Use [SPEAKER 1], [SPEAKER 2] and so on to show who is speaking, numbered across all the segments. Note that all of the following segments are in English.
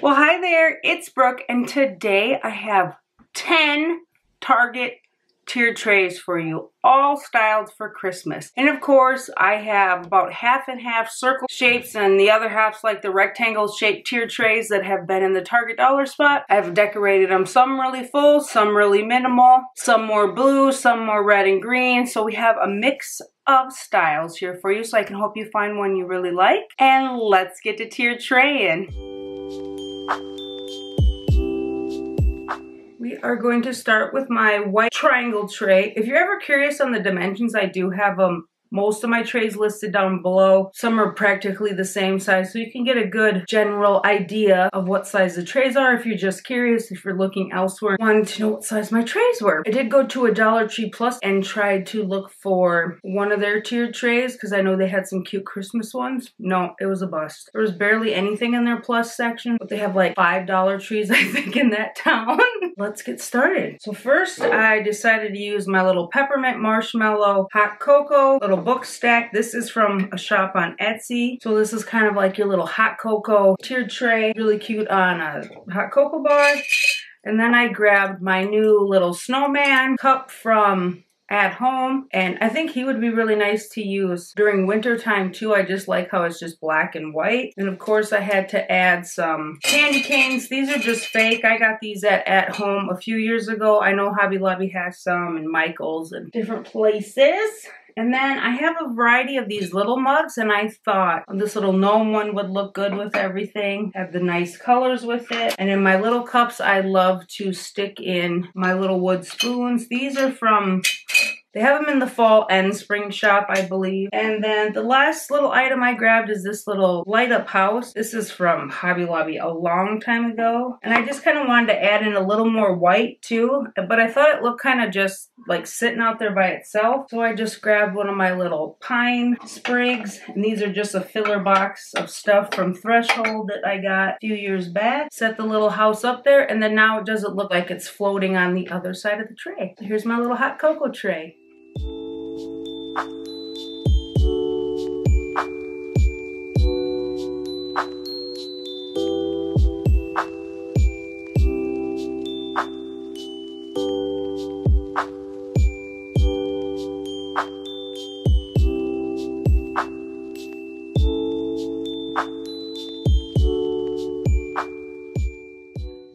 [SPEAKER 1] Well, hi there, it's Brooke, and today I have 10 Target tiered trays for you, all styled for Christmas. And of course, I have about half and half circle shapes and the other half's like the rectangle shaped tiered trays that have been in the Target dollar spot. I've decorated them, some really full, some really minimal, some more blue, some more red and green. So we have a mix of styles here for you, so I can hope you find one you really like. And let's get to tiered traying. We are going to start with my white triangle tray. If you're ever curious on the dimensions, I do have most of my trays listed down below. Some are practically the same size, so you can get a good general idea of what size the trays are if you're just curious, if you're looking elsewhere, wanting to know what size my trays were. I did go to a Dollar Tree Plus and tried to look for one of their tiered trays because I know they had some cute Christmas ones. No, it was a bust. There was barely anything in their Plus section, but they have like $5 trees, I think, in that town. Let's get started. So first, I decided to use my little peppermint marshmallow hot cocoa little book stack. This is from a shop on Etsy. So this is kind of like your little hot cocoa tiered tray. Really cute on a hot cocoa bar. And then I grabbed my new little snowman cup from At Home, and I think he would be really nice to use during winter time too. I just like how it's just black and white. And of course I had to add some candy canes. These are just fake. I got these at Home a few years ago. I know Hobby Lobby has some, and Micheals and different places. And then I have a variety of these little mugs, and I thought this little gnome one would look good with everything. Have the nice colors with it. And in my little cups, I love to stick in my little wood spoons. These are from, they have them in the fall and spring shop, I believe. And then the last little item I grabbed is this little light up house. This is from Hobby Lobby a long time ago. And I just kind of wanted to add in a little more white too, but I thought it looked kind of just like sitting out there by itself. So I just grabbed one of my little pine sprigs, and these are just a filler box of stuff from Threshold that I got a few years back. Set the little house up there, and then now it doesn't look like it's floating on the other side of the tray. So here's my little hot cocoa tray.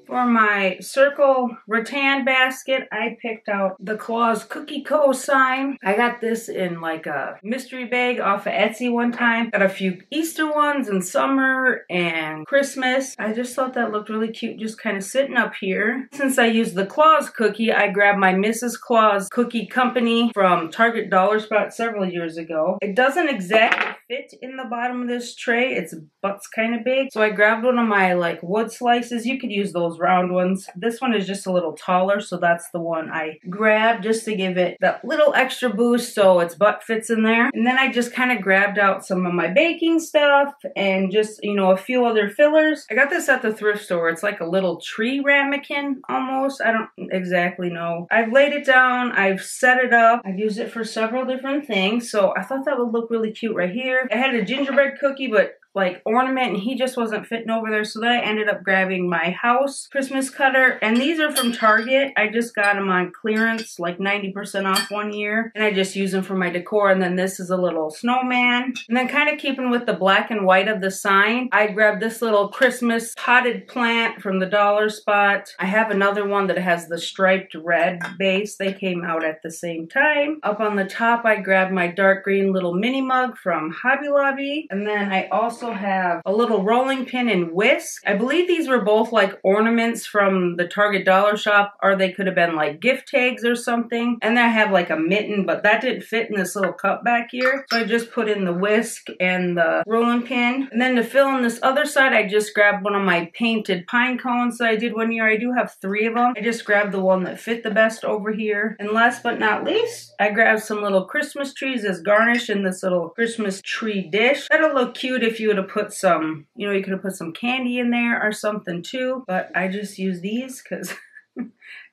[SPEAKER 1] For my circle rattan basket, I picked out the Claus Cookie Co. sign. I got this in like a mystery bag off of Etsy one time. Got a few Easter ones and summer and Christmas. I just thought that looked really cute, just kind of sitting up here. Since I used the Claus cookie, I grabbed my Mrs. Claus Cookie Company from Target Dollar Spot several years ago. It doesn't exactly fit in the bottom of this tray. Its butt's kind of big. So I grabbed one of my like wood slices. You could use those round ones. This one is just a little taller, so that's the one I grabbed just to give it that little extra boost so its butt fits in there. And then I just kind of grabbed out some of my baking stuff and just, you know, a few other fillers. I got this at the thrift store. It's like a little tree ramekin almost. I don't exactly know. I've laid it down. I've set it up. I've used it for several different things, so I thought that would look really cute right here. I had a gingerbread cookie, but like ornament, and he just wasn't fitting over there, so then I ended up grabbing my house Christmas cutter, and these are from Target. I just got them on clearance, like 90% off one year, and I just use them for my decor. And then this is a little snowman. And then kind of keeping with the black and white of the sign, I grabbed this little Christmas potted plant from the dollar spot. I have another one that has the striped red base. They came out at the same time. Up on the top, I grabbed my dark green little mini mug from Hobby Lobby, and then I also have a little rolling pin and whisk. I believe these were both like ornaments from the Target dollar shop, or they could have been like gift tags or something. And then I have like a mitten, but that didn't fit in this little cup back here. So I just put in the whisk and the rolling pin. And then to fill in this other side, I just grabbed one of my painted pine cones that I did one year. I do have 3 of them. I just grabbed the one that fit the best over here. And last but not least, I grabbed some little Christmas trees as garnish in this little Christmas tree dish. That'll look cute if you would have put some, you know, you could have put some candy in there or something too, but I just use these because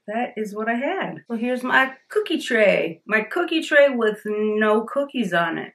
[SPEAKER 1] that is what I had. So here's my cookie tray. My cookie tray with no cookies on it.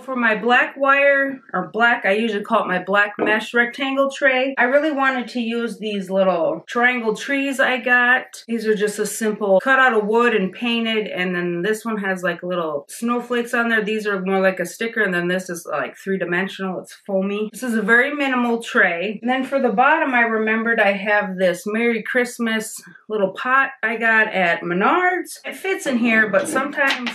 [SPEAKER 1] for my black wire, or black, I usually call it my black mesh rectangle tray, I really wanted to use these little triangle trees I got. These are just a simple cut out of wood and painted, and then this one has like little snowflakes on there. These are more like a sticker, and then this is like three-dimensional. It's foamy. This is a very minimal tray. And then for the bottom, I remembered I have this Merry Christmas little pot I got at Menards. It fits in here, but sometimes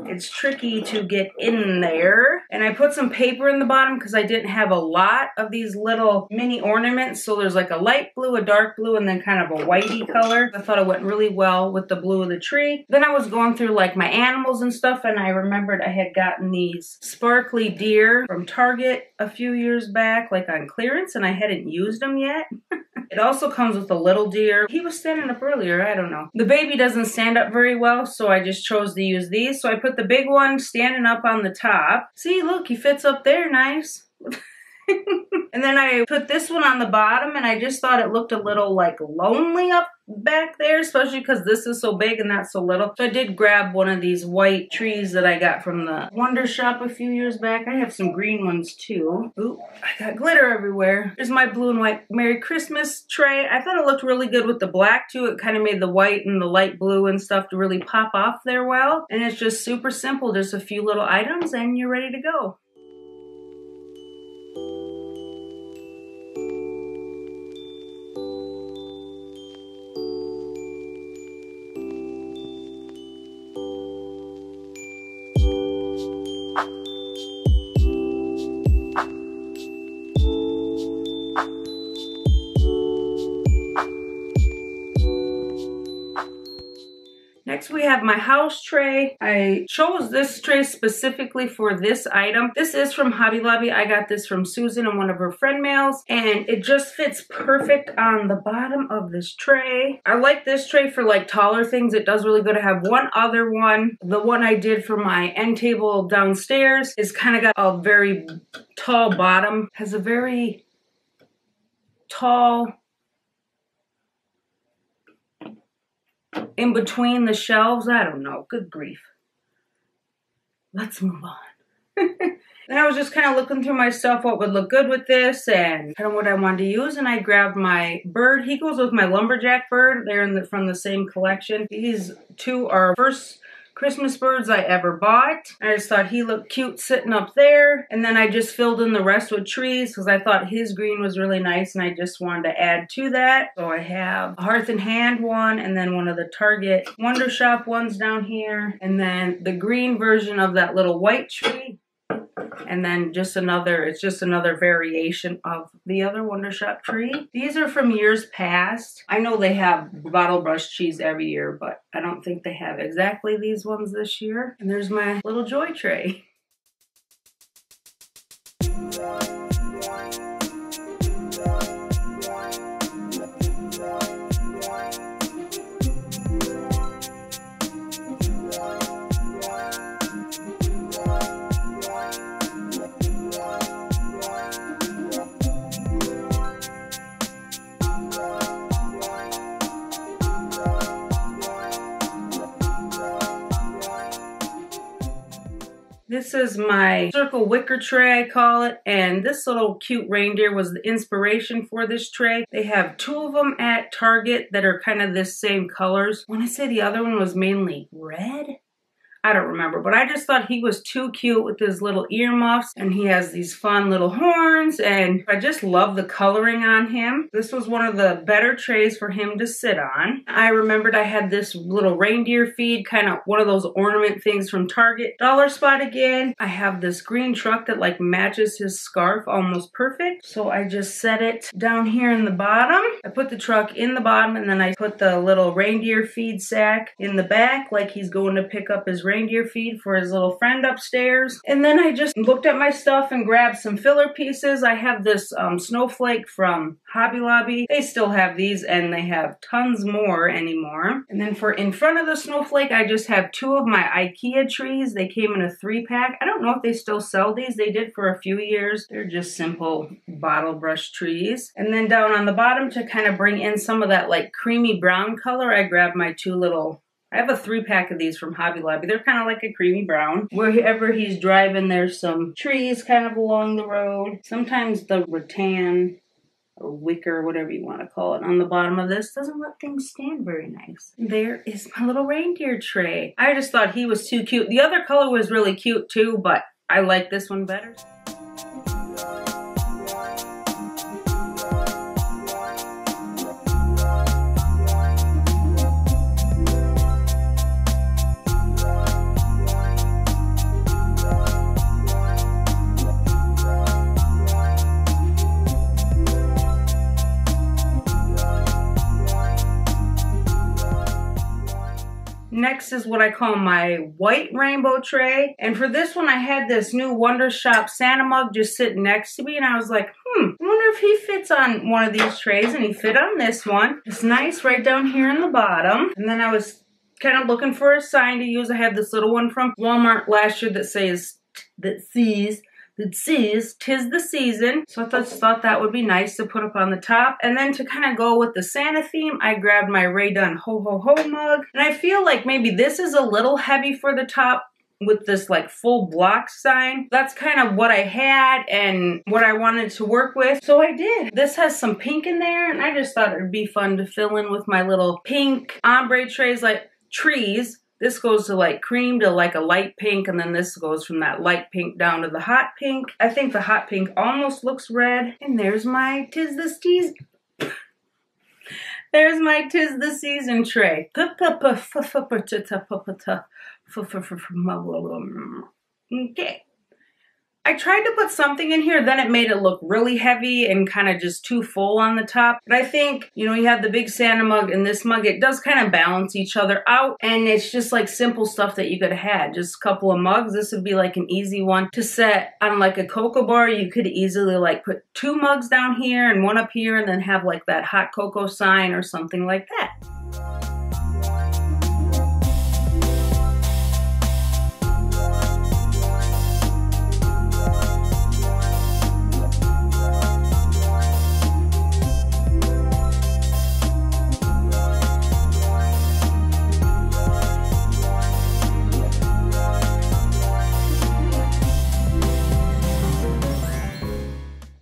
[SPEAKER 1] it's tricky to get in there. And I put some paper in the bottom because I didn't have a lot of these little mini ornaments. So there's like a light blue, a dark blue, and then kind of a whitey color. I thought it went really well with the blue of the tree. Then I was going through like my animals and stuff, and I remembered I had gotten these sparkly deer from Target a few years back, like on clearance, and I hadn't used them yet. It also comes with a little deer. He was standing up earlier, I don't know. The baby doesn't stand up very well, so I just chose to use these. So I put the big one standing up on the top. See, look, he fits up there nice. And then I put this one on the bottom, and I just thought it looked a little like lonely up back there, especially because this is so big and that's so little. So I did grab one of these white trees that I got from the Wonder Shop a few years back. I have some green ones too. Ooh, I got glitter everywhere. Here's my blue and white Merry Christmas tray. I thought it looked really good with the black too. It kind of made the white and the light blue and stuff to really pop off there well. And it's just super simple. Just a few little items and you're ready to go. Next we have my house tray. I chose this tray specifically for this item. This is from Hobby Lobby. I got this from Susan in one of her friend mails, and it just fits perfect on the bottom of this tray. I like this tray for like taller things. It does really good. I have one other one. The one I did for my end table downstairs is kind of got a very tall bottom. Has a very tall in between the shelves. I don't know. Good grief. Let's move on. Then I was just kind of looking through my stuff, what would look good with this and kind of what I wanted to use. And I grabbed my bird. He goes with my lumberjack bird. They're from the same collection. These two are first Christmas birds I ever bought. I just thought he looked cute sitting up there. And then I just filled in the rest with trees because I thought his green was really nice and I just wanted to add to that. So I have a Hearth and Hand one, and then one of the Target Wonder Shop ones down here. And then the green version of that little white tree. And then just another, it's just another variation of the other Wonder Shop tree. These are from years past. I know they have bottle brush trees every year, but I don't think they have exactly these ones this year. And there's my little joy tray. This is my circle wicker tray, I call it, and this little cute reindeer was the inspiration for this tray. They have two of them at Target that are kind of this same colors. When I say the other one was mainly red, I don't remember, but I just thought he was too cute with his little earmuffs, and he has these fun little horns, and I just love the coloring on him. This was one of the better trays for him to sit on. I remembered I had this little reindeer feed, kind of one of those ornament things from Target. Dollar Spot again. I have this green truck that like matches his scarf almost perfect, so I just set it down here in the bottom. I put the truck in the bottom, and then I put the little reindeer feed sack in the back like he's going to pick up his reindeer feed for his little friend upstairs. And then I just looked at my stuff and grabbed some filler pieces. I have this snowflake from Hobby Lobby. They still have these, and they have tons more anymore. And then for in front of the snowflake, I just have two of my IKEA trees. They came in a 3-pack. I don't know if they still sell these. They did for a few years. They're just simple bottle brush trees. And then down on the bottom, to kind of bring in some of that like creamy brown color, I grabbed my two little I have a 3-pack of these from Hobby Lobby. They're kind of like a creamy brown. Wherever he's driving, there's some trees kind of along the road. Sometimes the rattan or wicker, whatever you want to call it, on the bottom of this doesn't let things stand very nice. There is my little reindeer tray. I just thought he was too cute. The other color was really cute too, but I like this one better. Next is what I call my white rainbow tray. And for this one, I had this new Wonder Shop Santa mug just sitting next to me. And I was like, I wonder if he fits on one of these trays. And he fit on this one. It's nice right down here in the bottom. And then I was kind of looking for a sign to use. I had this little one from Walmart last year that says, "'Tis the season." So I just thought that would be nice to put up on the top. And then to kind of go with the Santa theme, I grabbed my Ray Dunn Ho Ho Ho mug. And I feel like maybe this is a little heavy for the top with this like full block sign. That's kind of what I had and what I wanted to work with. So I did. This has some pink in there, and I just thought it would be fun to fill in with my little pink ombre trays, like trees. This goes to like cream to like a light pink, and then this goes from that light pink down to the hot pink. I think the hot pink almost looks red. And there's my Tis the Season tray. Okay. I tried to put something in here, then it made it look really heavy and kind of just too full on the top. But I think, you know, you have the big Santa mug and this mug, it does kind of balance each other out. And it's just like simple stuff that you could have had. Just a couple of mugs. This would be like an easy one to set on like a cocoa bar. You could easily like put 2 mugs down here and 1 up here and then have like that hot cocoa sign or something like that.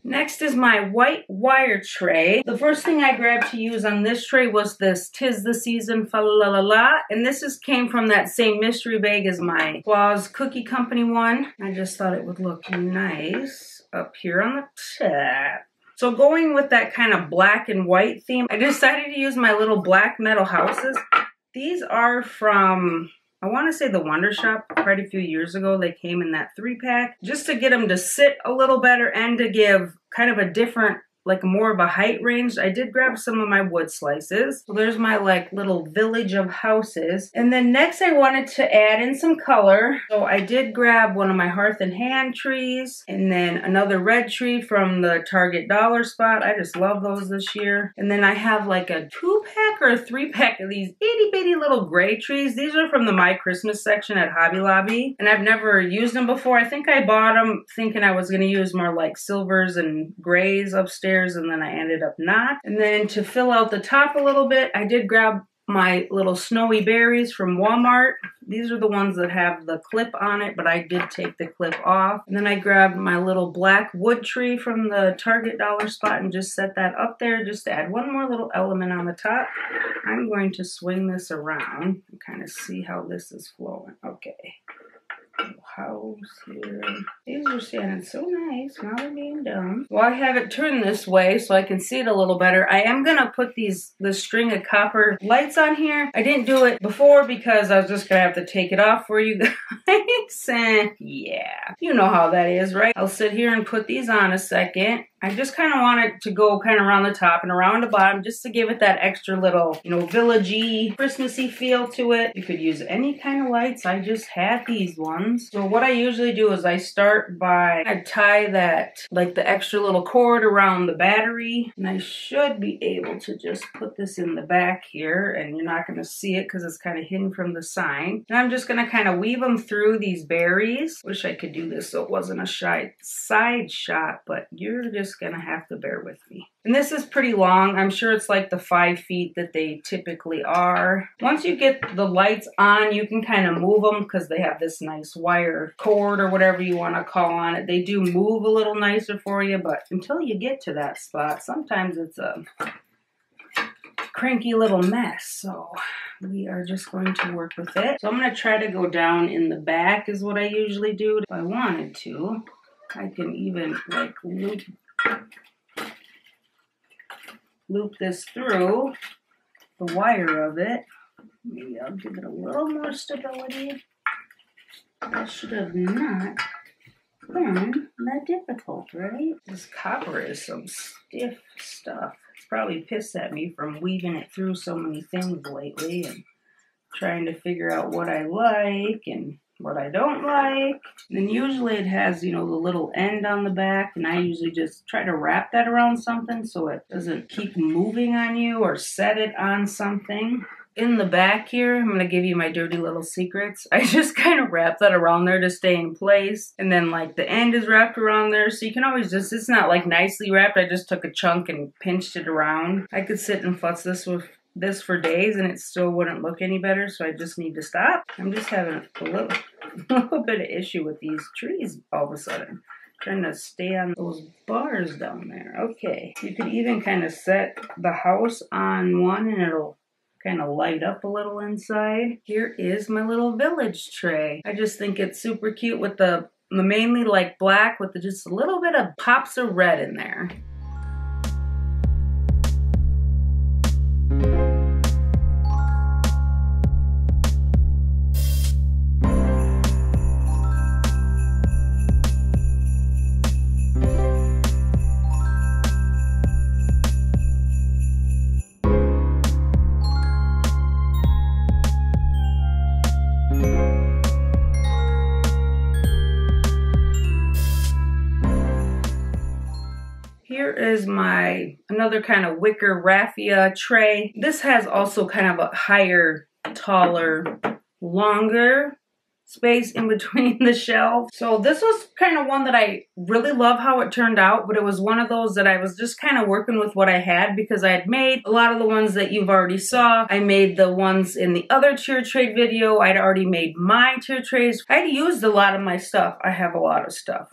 [SPEAKER 1] Next is my white wire tray. The first thing I grabbed to use on this tray was this "'Tis the Season Fa La La La," and this came from that same mystery bag as my Claus Cookie Company one. I just thought it would look nice up here on the top. So going with that kind of black and white theme, I decided to use my little black metal houses. These are from, I want to say, the Wonder Shop quite a few years ago. They came in that 3-pack just to get them to sit a little better and to give kind of a different, like more of a height range. I did grab some of my wood slices. So there's my like little village of houses. And then next I wanted to add in some color. So I did grab one of my Hearth and Hand trees and then another red tree from the Target dollar spot. I just love those this year. And then I have like a 2-pack or a 3-pack of these itty bitty little gray trees. These are from the My Christmas section at Hobby Lobby. And I've never used them before. I think I bought them thinking I was going to use more like silvers and grays upstairs, and then I ended up not. And then to fill out the top a little bit, I did grab my little snowy berries from Walmart. These are the ones that have the clip on it, but I did take the clip off. And then I grabbed my little black wood tree from the Target dollar spot and just set that up there just to add one more little element on the top. I'm going to swing this around and kind of see how this is flowing. Okay. House here. These are standing so nice. Now they're being done. Well, I have it turned this way so I can see it a little better. I am gonna put this string of copper lights on here. I didn't do it before because I was just gonna have to take it off for you guys. And yeah, you know how that is, right? I'll sit here and put these on a second. I just kind of want it to go kind of around the top and around the bottom just to give it that extra little, you know, villagey, Christmassy feel to it. You could use any kind of lights. I just had these ones. So what I usually do is I start by, I tie that, like the extra little cord around the battery. And I should be able to just put this in the back here, and you're not going to see it because it's kind of hidden from the sign. And I'm just going to kind of weave them through these berries. Wish I could do this so it wasn't a side shot, but you're just gonna have to bear with me. And this is pretty long. I'm sure it's like the 5 feet that they typically are. Once you get the lights on, you can kind of move them because they have this nice wire cord or whatever you want to call on it. They do move a little nicer for you, but until you get to that spot, sometimes it's a cranky little mess. So we are just going to work with it. So I'm going to try to go down in the back is what I usually do. If I wanted to, I can even like loop this through the wire of it. Maybe I'll give it a little more stability. That should have not been that difficult, right? This copper is some stiff stuff. It's probably pissed at me from weaving it through so many things lately and trying to figure out what I like and what I don't like. And usually it has, you know, the little end on the back, and I usually just try to wrap that around something so it doesn't keep moving on you or set it on something. In the back here, I'm going to give you my dirty little secrets. I just kind of wrap that around there to stay in place. And then like the end is wrapped around there. So you can always just, it's not like nicely wrapped. I just took a chunk and pinched it around. I could sit and futz this for days and it still wouldn't look any better. So I just need to stop. I'm just having a little bit of issue with these trees all of a sudden. Trying to stay on those bars down there. Okay. You could even kind of set the house on one and it'll kind of light up a little inside. Here is my little village tray. I just think it's super cute with the mainly like black with just a little bit of pops of red in there. Here is my another kind of wicker raffia tray. This has also kind of a higher, taller, longer space in between the shelves. So this was kind of one that I really love how it turned out, but it was one of those that I was just kind of working with what I had because I had made a lot of the ones that you've already saw. I made the ones in the other tier trade video. I'd already made my tier trays. I'd used a lot of my stuff. I have a lot of stuff.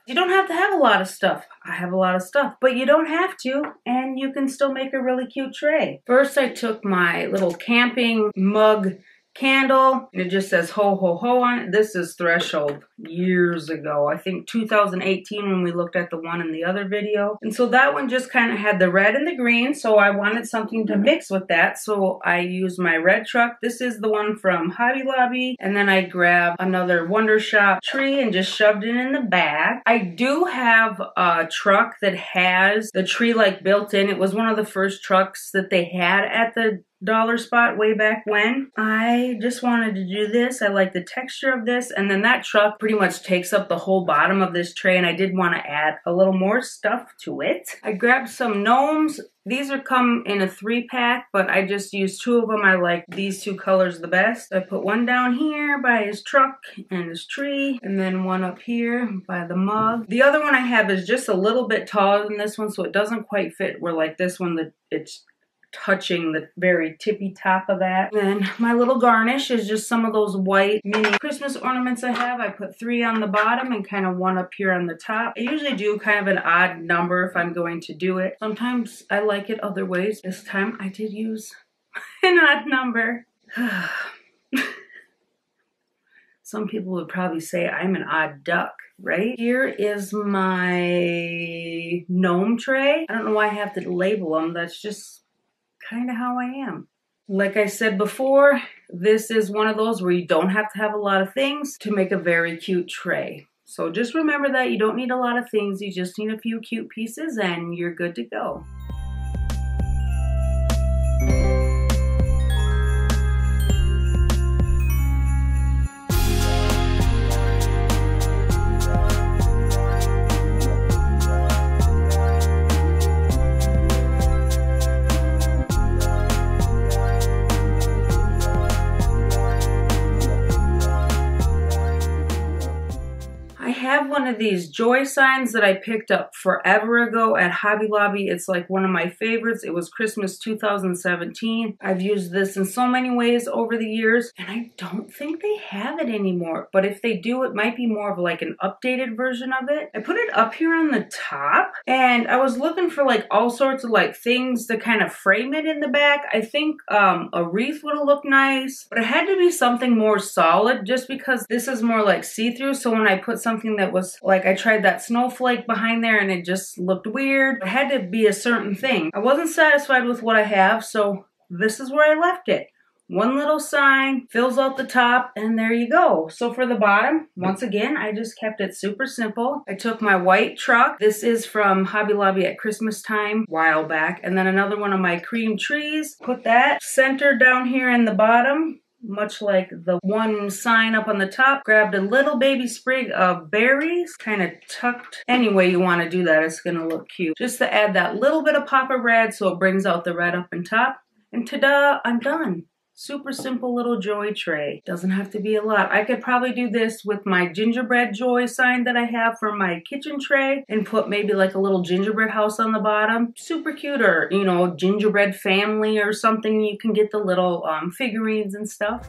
[SPEAKER 1] You don't have to have a lot of stuff. I have a lot of stuff, but you don't have to, and you can still make a really cute tray. First, I took my little camping mug candle, and it just says ho ho ho on it. This is Threshold years ago, I think 2018 when we looked at the one in the other video. And so that one just kind of had the red and the green, so I wanted something to mix with that, so I used my red truck. This is the one from Hobby Lobby, and then I grabbed another Wonder Shop tree and just shoved it in the back. I do have a truck that has the tree like built in. It was one of the first trucks that they had at the dollar spot way back when. I just wanted to do this. I like the texture of this, and then that truck pretty much takes up the whole bottom of this tray, and I did want to add a little more stuff to it. I grabbed some gnomes. These are come in a 3-pack, but I just used 2 of them. I like these 2 colors the best. I put one down here by his truck and his tree, and then one up here by the mug. The other one I have is just a little bit taller than this one, so it doesn't quite fit where like this one that it's touching the very tippy top of that. Then my little garnish is just some of those white mini Christmas ornaments I have. I put 3 on the bottom and kind of 1 up here on the top. I usually do kind of an odd number if I'm going to do it. Sometimes I like it other ways. This time I did use an odd number. Some people would probably say I'm an odd duck, right? Here is my gnome tray. I don't know why I have to label them. That's just kind of how I am. Like I said before, this is one of those where you don't have to have a lot of things to make a very cute tray. So just remember that you don't need a lot of things. You just need a few cute pieces and you're good to go. I have one of these joy signs that I picked up forever ago at Hobby Lobby. It's like one of my favorites. It was Christmas 2017. I've used this in so many ways over the years, and I don't think they have it anymore. But if they do, it might be more of like an updated version of it. I put it up here on the top, and I was looking for like all sorts of like things to kind of frame it in the back. I think a wreath would have looked nice, but it had to be something more solid just because this is more like see-through. So when I put something that was like, I tried that snowflake behind there and it just looked weird. It had to be a certain thing. I wasn't satisfied with what I have, so this is where I left it. One little sign, fills out the top, and there you go. So for the bottom, once again, I just kept it super simple. I took my white truck. This is from Hobby Lobby at Christmas time, a while back. And then another one of my cream trees. Put that centered down here in the bottom, much like the one sign up on the top. Grabbed a little baby sprig of berries, kind of tucked. Any way you want to do that, it's gonna look cute. Just to add that little bit of pop of red so it brings out the red up and top. And ta-da, I'm done. Super simple little joy tray. Doesn't have to be a lot. I could probably do this with my gingerbread joy sign that I have for my kitchen tray and put maybe like a little gingerbread house on the bottom. Super cute, or you know, gingerbread family or something. You can get the little figurines and stuff.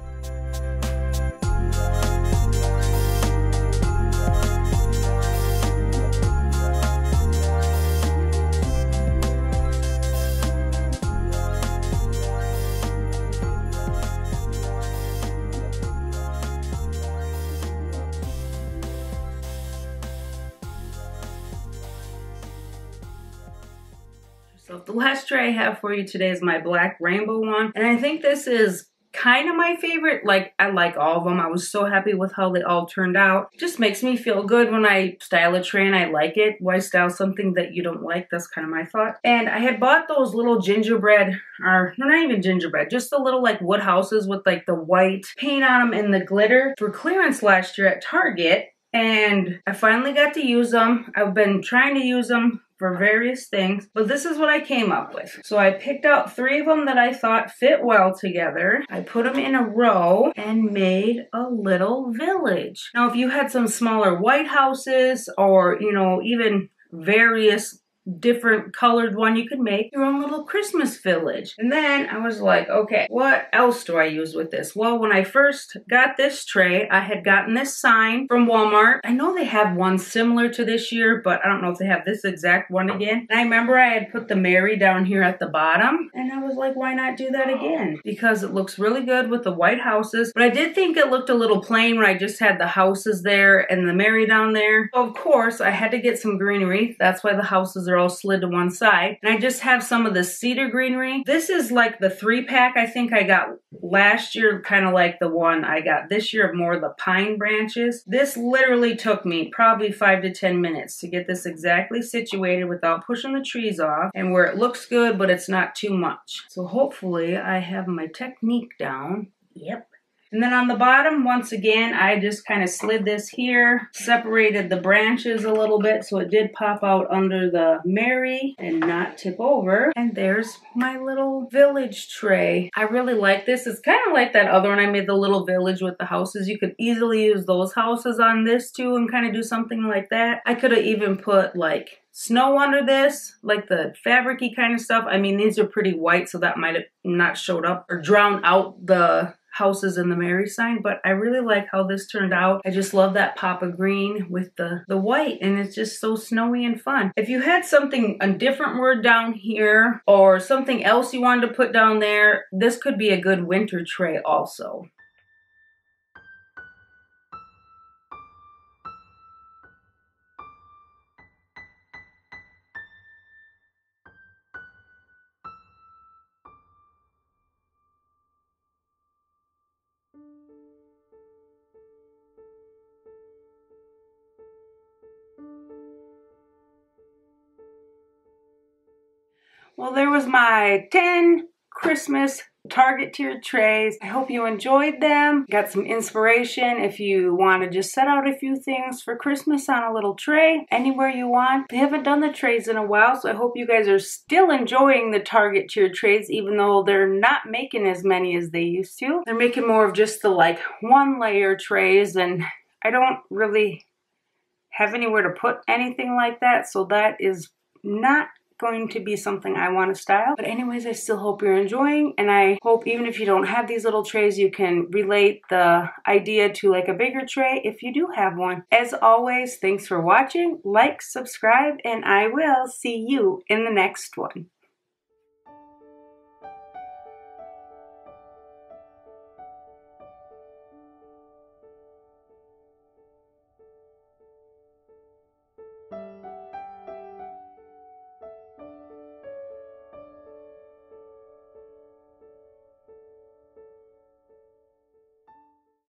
[SPEAKER 1] So the last tray I have for you today is my black rainbow one. And I think this is kind of my favorite. Like, I like all of them. I was so happy with how they all turned out. It just makes me feel good when I style a tray and I like it. Why style something that you don't like? That's kind of my thought. And I had bought those little gingerbread, or not even gingerbread, just the little like wood houses with like the white paint on them and the glitter for clearance last year at Target. And I finally got to use them. I've been trying to use them for various things, but this is what I came up with. So I picked out 3 of them that I thought fit well together. I put them in a row and made a little village. Now, if you had some smaller white houses or, you know, even various different colored one, you could make your own little Christmas village. And then I was like, okay, what else do I use with this? Well, when I first got this tray, I had gotten this sign from Walmart. I know they have one similar to this year, but I don't know if they have this exact one again. And I remember I had put the Mary down here at the bottom, and I was like, why not do that again? Because it looks really good with the white houses, but I did think it looked a little plain when I just had the houses there and the Mary down there. So of course, I had to get some greenery. That's why the houses are all slid to one side. And I just have some of the cedar greenery. This is like the 3-pack I think I got last year, kind of like the one I got this year of more of the pine branches. This literally took me probably 5 to 10 minutes to get this exactly situated without pushing the trees off, and where it looks good, but it's not too much. So hopefully I have my technique down. Yep. And then on the bottom, once again, I just kind of slid this here, separated the branches a little bit so it did pop out under the Mary and not tip over. And there's my little village tray. I really like this. It's kind of like that other one I made, the little village with the houses. You could easily use those houses on this too and kind of do something like that. I could have even put like snow under this, like the fabric-y kind of stuff. I mean, these are pretty white, so that might have not showed up or drowned out the houses in the Mary sign, but I really like how this turned out. I just love that pop of green with the white, and it's just so snowy and fun. If you had something, a different word down here or something else you wanted to put down there, this could be a good winter tray also. Well, there was my 10 Christmas Target tiered trays. I hope you enjoyed them. Got some inspiration if you want to just set out a few things for Christmas on a little tray anywhere you want. They haven't done the trays in a while, so I hope you guys are still enjoying the Target tiered trays, even though they're not making as many as they used to. They're making more of just the like 1-layer trays, and I don't really have anywhere to put anything like that, so that is not going to be something I want to style. But anyways, I still hope you're enjoying, and I hope even if you don't have these little trays, you can relate the idea to like a bigger tray if you do have one. As always, thanks for watching. Like, subscribe, and I will see you in the next one.